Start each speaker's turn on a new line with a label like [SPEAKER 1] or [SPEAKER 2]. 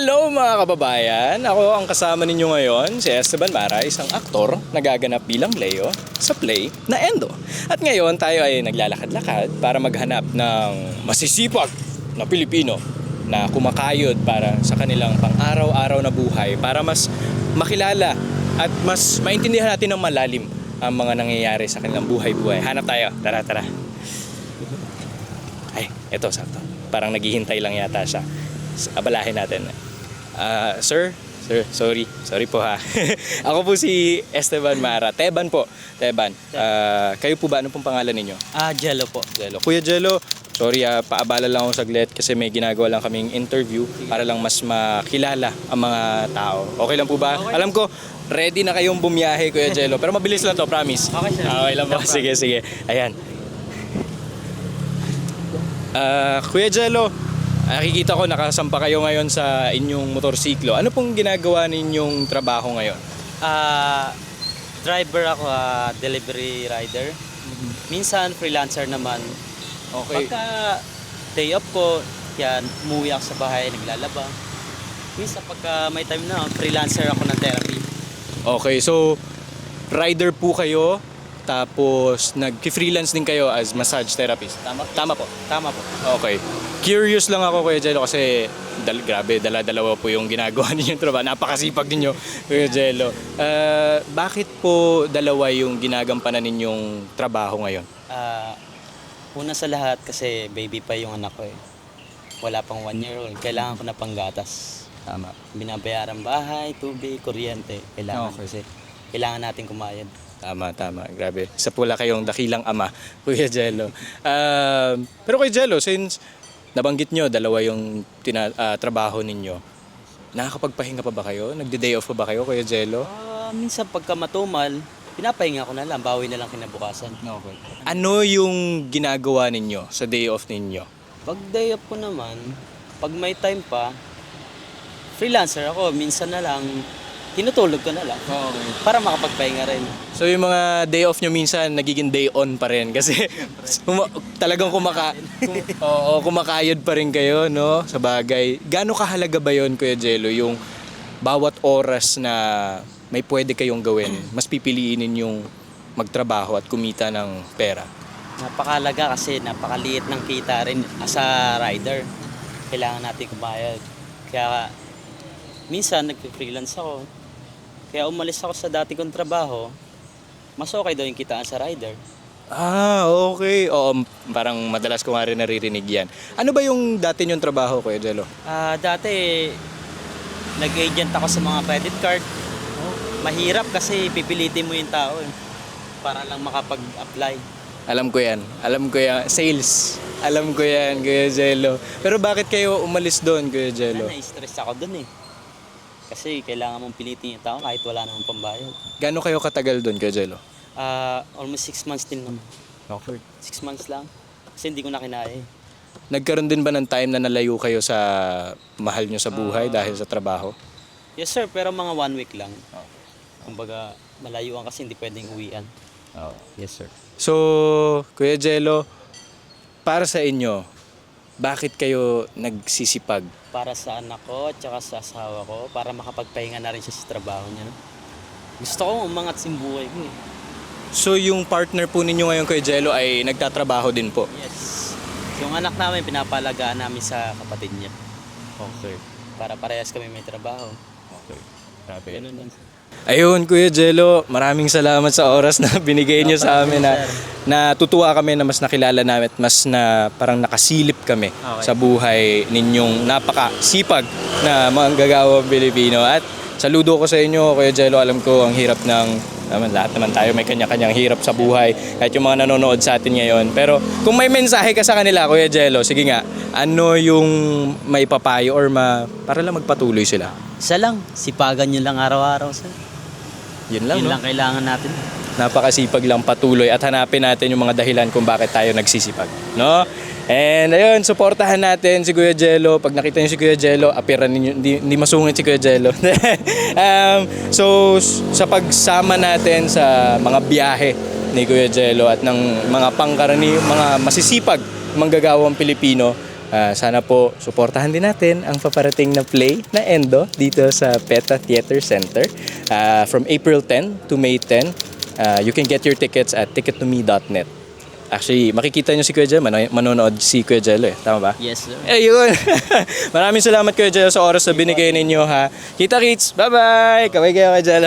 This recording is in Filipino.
[SPEAKER 1] Hello mga kababayan! Ako ang kasama ninyo ngayon, si Esteban Mara, isang aktor na gaganap bilang Leo sa play na Endo. At ngayon tayo ay naglalakad-lakad para maghanap ng masisipag na Pilipino na kumakayod para sa kanilang pang-araw-araw na buhay para mas makilala at mas maintindihan natin ng malalim ang mga nangyayari sa kanilang buhay-buhay. Hanap tayo. Tara. Ay, eto sakto. Parang naghihintay lang yata siya. Abalahin natin. Sir, sorry po ha. Ako po si Esteban Mara. Teban po. Teban. Kayo po ba? Ano pong pangalan ninyo?
[SPEAKER 2] Jello po.
[SPEAKER 1] Jello. Kuya Jello, sorry paabala lang ako saglit kasi may ginagawa lang kaming interview para lang mas makilala ang mga tao. Okay lang po ba?
[SPEAKER 2] Okay.
[SPEAKER 1] Alam ko, ready na kayong bumiyahe, Kuya Jello. Pero mabilis lang to, promise.
[SPEAKER 2] Okay, sir.
[SPEAKER 1] Okay lang po. Sige. Ayan. Kuya Jello, nakikita ko nakasampa kayo ngayon sa inyong motorsiklo. Ano pong ginagawa ninyong trabaho ngayon?
[SPEAKER 2] Driver ako, delivery rider. Minsan freelancer naman.
[SPEAKER 1] Okay.
[SPEAKER 2] Pagka day off ko, yan, umuwi ako sa bahay, naglalaba. Minsan pagka may time na, freelancer ako ng therapy.
[SPEAKER 1] Okay, so rider po kayo tapos nag-freelance din kayo as massage therapist. Tama po.
[SPEAKER 2] Tama po.
[SPEAKER 1] Okay. Curious lang ako, Kuya Jello, kasi grabe, dala-dalawa po yung ginagawa ninyong trabaho. Napakasipag ninyo, Kuya Jello. Bakit po dalawa yung ginagampanan ninyong trabaho ngayon?
[SPEAKER 2] Una sa lahat kasi baby pa yung anak ko eh. Wala pang 1 year old. Kailangan ko na panggatas.
[SPEAKER 1] Tama.
[SPEAKER 2] Binabayaran bahay, tubig, kuryente. Kailangan kasi kailangan natin kumayod.
[SPEAKER 1] Tama. Grabe. Isa pula kayong dakilang ama, Kuya Jello. Pero Kuya Jello, since nabanggit nyo, dalawa yung trabaho ninyo, nakakapagpahinga pa ba kayo? Nagde-day off pa ba kayo, Kuya Jello?
[SPEAKER 2] Minsan pagka matumal, pinapahinga ko na lang, bawi na lang kinabukasan.
[SPEAKER 1] Okay. Ano yung ginagawa ninyo sa day off ninyo?
[SPEAKER 2] Pag day off ko naman, pag may time pa, freelancer ako, minsan na lang, tinutulog ko na lang.
[SPEAKER 1] Okay.
[SPEAKER 2] Para makapagpahinga rin.
[SPEAKER 1] So yung mga day off nyo minsan nagiging day on pa rin kasi talagang kumakayod pa rin kayo, no? Sa bagay. Gaano kahalaga ba yun, Kuya Jello, yung bawat oras na may pwede kayong gawin, mas pipiliin ninyong magtrabaho at kumita ng pera?
[SPEAKER 2] Napakalaga kasi napakaliit ng kita rin as a rider. Kailangan natin kumayod. Kaya minsan nagpi-freelance ako. Kaya umalis ako sa dati kong trabaho, mas okay daw yung kitaan sa rider.
[SPEAKER 1] Okay. Oo, parang madalas ko nga rin naririnig yan. Ano ba yung dati yung trabaho, Kuya Jello?
[SPEAKER 2] Dati, nag-agent ako sa mga credit card. Mahirap kasi pipilitin mo yung tao eh, para lang makapag-apply.
[SPEAKER 1] Alam ko yan. Sales. Alam ko yan, Kuya Jello. Pero bakit kayo umalis doon, Kuya Jello?
[SPEAKER 2] Na-stress ako dun eh. Kasi kailangan mong pilitin yung tao kahit wala namang pambayad.
[SPEAKER 1] Gaano kayo katagal doon, Kuya Jello?
[SPEAKER 2] Almost 6 months din naman.
[SPEAKER 1] Okay.
[SPEAKER 2] 6 months lang. Kasi hindi ko na kinaya eh.
[SPEAKER 1] Nagkaroon din ba ng time na nalayo kayo sa mahal nyo sa buhay dahil sa trabaho?
[SPEAKER 2] Yes sir, pero mga 1 week lang. Kumbaga, malayuan kasi hindi pwedeng uwian. Yes sir.
[SPEAKER 1] So, Kuya Jello, para sa inyo, bakit kayo nagsisipag?
[SPEAKER 2] Para sa anak ko at saka sa asawa ko, para makapagpahinga na rin siya sa trabaho niya. No? Gusto ko umangat sa buhay ko eh.
[SPEAKER 1] So, yung partner po ninyo ngayon, Kuya Jello, ay nagtatrabaho din po?
[SPEAKER 2] Yes. Yung anak namin, pinapalagaan namin sa kapatid niya.
[SPEAKER 1] Okay.
[SPEAKER 2] Para parehas kami may trabaho.
[SPEAKER 1] Okay. Grabe.
[SPEAKER 2] Ganun lang.
[SPEAKER 1] Ayun, Kuya Jello, maraming salamat sa oras na binigay niyo sa amin. Natutuwa kami na mas nakilala namin at mas na parang nakasilip kami sa buhay ninyong napakasipag na manggagawang Pilipino. At saludo ko sa inyo, Kuya Jello. Alam ko ang hirap lahat naman tayo may kanya-kanyang hirap sa buhay, kahit yung mga nanonood sa atin ngayon. Pero kung may mensahe ka sa kanila, Kuya Jello, sige nga, ano yung may papayo or para lang magpatuloy sila?
[SPEAKER 2] Isa lang, sipagan nyo lang araw-araw sir.
[SPEAKER 1] Yun lang,
[SPEAKER 2] Yun
[SPEAKER 1] no?
[SPEAKER 2] lang kailangan natin.
[SPEAKER 1] Napakasipag lang patuloy at hanapin natin yung mga dahilan kung bakit tayo nagsisipag, no? And ayun, suportahan natin si Kuya Jello. Pag nakita niyo si Kuya Jello, apiran ninyo, hindi masungit si Kuya Jello. So sa pagsama natin sa mga biyahe ni Kuya Jello at ng mga mga masisipag manggagawang Pilipino, Sana po suportahan din natin ang paparating na play na Endo dito sa PETA Theater Center. From April 10 to May 10, you can get your tickets at tickettome.net. Actually, makikita nyo si Kuya Jel, manonood si Kuya Jel eh. Tama ba?
[SPEAKER 2] Yes, sir.
[SPEAKER 1] Ayun. Maraming salamat Kuya Jel sa oras na binigay ninyo ha. Kita kits. Bye-bye. Kaway kayo Kuya Jel.